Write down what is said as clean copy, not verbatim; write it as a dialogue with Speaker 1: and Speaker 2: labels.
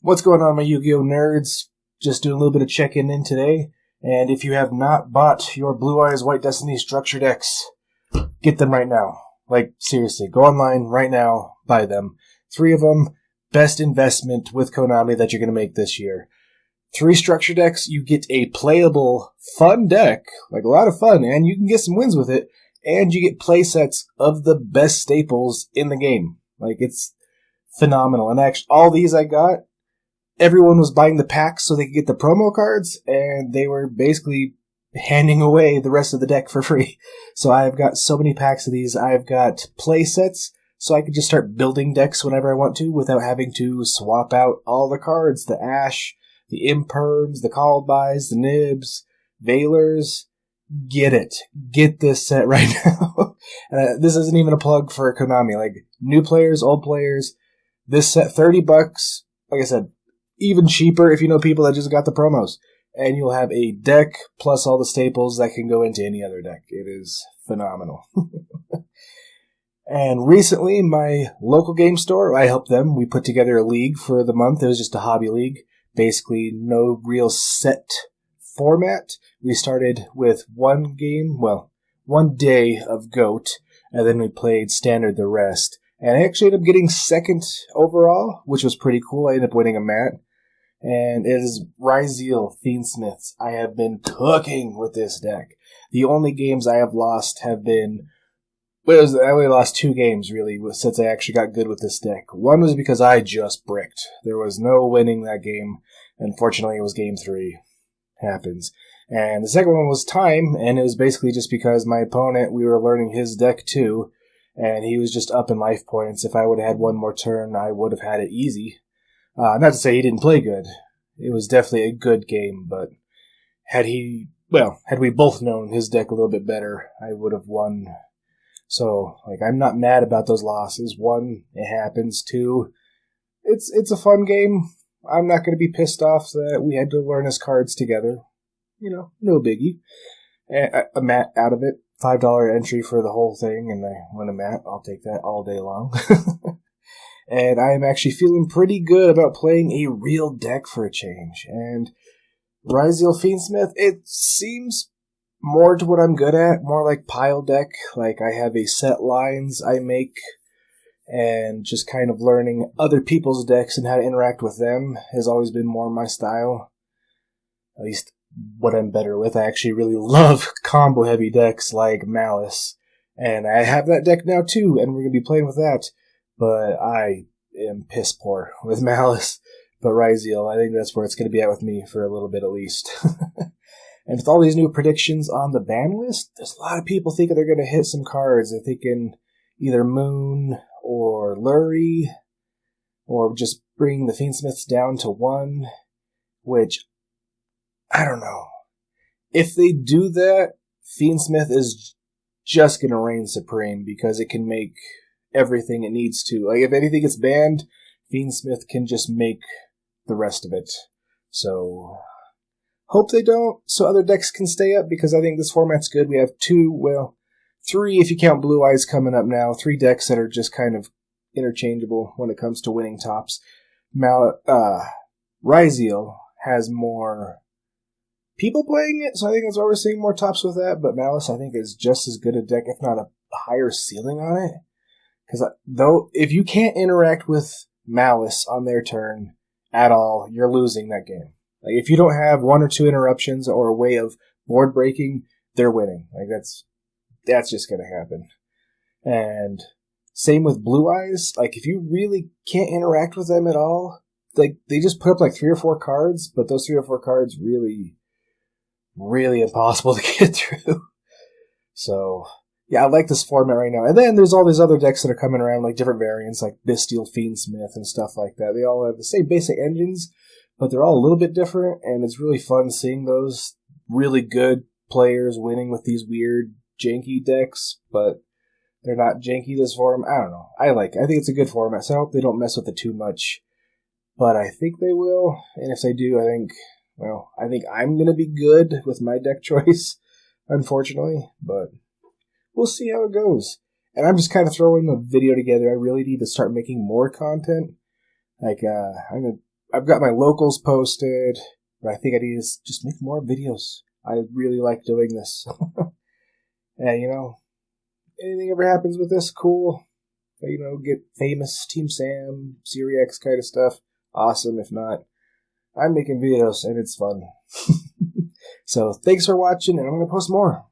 Speaker 1: What's going on, my Yu-Gi-Oh nerds? Just doing a little bit of checking in today. And if you have not bought your Blue Eyes White Destiny structure decks, get them right now. Like, seriously, go online right now, buy them. 3 of them, best investment with Konami that you're going to make this year. 3 structure decks, you get a playable, fun deck, like a lot of fun, and you can get some wins with it, and you get play sets of the best staples in the game. Like, it's phenomenal. And actually, all these I got, everyone was buying the packs so they could get the promo cards, and they were basically handing away the rest of the deck for free. So I've got so many packs of these. I've got play sets, so I can just start building decks whenever I want to without having to swap out all the cards, the Ash, the Imperms, the Called Bys, the Nibs, Veilers. Get it. Get this set right now. This isn't even a plug for Konami. Like, new players, old players, this set, $30. Like I said, even cheaper if you know people that just got the promos. And you'll have a deck plus all the staples that can go into any other deck. It is phenomenal. And recently, my local game store, I helped them. We put together a league for the month. It was just a hobby league. Basically, no real set format. We started with one day of GOAT, and then we played standard the rest. And I actually ended up getting second overall, which was pretty cool. I ended up winning a mat. And it is Ryzeal Fiendsmiths. I have been cooking with this deck. The only games I have lost have been... I only lost 2 games, really, since I actually got good with this deck. One was because I just bricked. There was no winning that game. Unfortunately, it was game 3. Happens. And the second one was time, and it was basically just because my opponent, we were learning his deck too, and he was just up in life points. If I would have had one more turn, I would have had it easy. Not to say he didn't play good. It was definitely a good game, but had we both known his deck a little bit better, I would have won. So, I'm not mad about those losses. 1, it happens. 2, it's a fun game. I'm not going to be pissed off that we had to learn his cards together. No biggie. A mat out of it. $5 entry for the whole thing, and I win a mat. I'll take that all day long. And I am actually feeling pretty good about playing a real deck for a change. And Ryzeal Fiendsmith, it seems more to what I'm good at, more like pile deck. Like, I have a set lines I make, and just kind of learning other people's decks and how to interact with them has always been more my style. At least what I'm better with. I actually really love combo-heavy decks like Malice. And I have that deck now too, and we're going to be playing with that. But I am piss poor with Malice. But Ryzeal, I think that's where it's going to be at with me for a little bit at least. And with all these new predictions on the ban list, there's a lot of people thinking they're going to hit some cards. They're thinking either Moon or Lurie, or just bring the Fiendsmiths down to 1, which, I don't know. If they do that, Fiendsmith is just going to reign supreme because it can make everything it needs to. Like, if anything gets banned, Fiendsmith can just make the rest of it. So, hope they don't, so other decks can stay up, because I think this format's good. We have 3 if you count Blue Eyes coming up now, 3 decks that are just kind of interchangeable when it comes to winning tops. Ryzeal has more people playing it, so I think that's why we're seeing more tops with that, but Malice, I think, is just as good a deck, if not a higher ceiling on it. Because if you can't interact with Malice on their turn at all, you're losing that game. Like, if you don't have 1 or 2 interruptions or a way of board breaking, they're winning. Like, that's just going to happen. And same with Blue Eyes. Like, if you really can't interact with them at all, like, they just put up 3 or 4 cards, but those 3 or 4 cards really, really impossible to get through. So, yeah, I like this format right now. And then there's all these other decks that are coming around, like different variants, like Bystial Fiendsmith and stuff like that. They all have the same basic engines, but they're all a little bit different, and it's really fun seeing those really good players winning with these weird, janky decks, but they're not janky this form. I don't know. I think it's a good format, so I hope they don't mess with it too much. But I think they will, and if they do, I think I'm going to be good with my deck choice, unfortunately, but we'll see how it goes. And I'm just kind of throwing a video together. I really need to start making more content. I'm going to I've got my locals posted, but I think I need to just make more videos. I really like doing this. And, anything ever happens with this, cool. Get famous, Team Sam, SiriX kind of stuff. Awesome. If not, I'm making videos and it's fun. So thanks for watching, and I'm going to post more.